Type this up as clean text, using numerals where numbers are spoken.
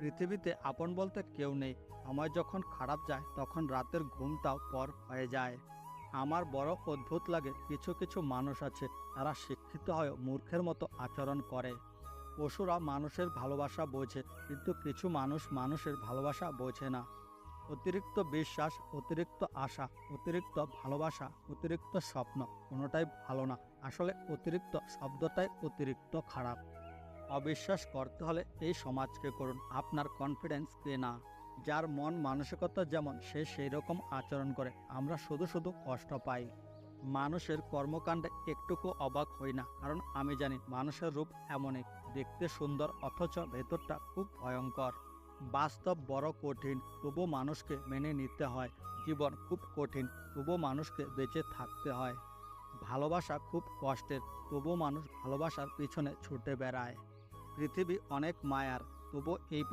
পৃথিবীতে আপন বলতে কেউ নেই। সময় যখন খারাপ যায় তখন রাতের ঘুমটাও পর হয়ে যায়। আমার বড় অদ্ভুত লাগে, কিছু কিছু মানুষ আছে তারা শিক্ষিত হয়েও মূর্খের মতো আচরণ করে। পশুরা মানুষের ভালোবাসা বোঝে, কিন্তু কিছু মানুষ মানুষের ভালোবাসা বোঝে না। অতিরিক্ত বিশ্বাস, অতিরিক্ত আশা, অতিরিক্ত ভালোবাসা, অতিরিক্ত স্বপ্ন কোনোটাই ভালো না। আসলে অতিরিক্ত শব্দটাই অতিরিক্ত খারাপ। অবিশ্বাস করতে হলে এই সমাজকে করুন, আপনার কনফিডেন্সকে না। যার মন মানসিকতা যেমন সে সেই রকম আচরণ করে। আমরা শুধু শুধু কষ্ট পাই। মানুষের কর্মকাণ্ডে একটুকু অবাক হই না, কারণ আমি জানি মানুষের রূপ এমনই, দেখতে সুন্দর অথচ ভেতরটা খুব ভয়ঙ্কর। বাস্তব বড় কঠিন, তবু মানুষকে মেনে নিতে হয়। জীবন খুব কঠিন, তবু মানুষকে বেঁচে থাকতে হয়। ভালোবাসা খুব কষ্টের, তবু মানুষ ভালোবাসার পিছনে ছুটে বেড়ায়। পৃথিবী অনেক মায়ার, তবু এই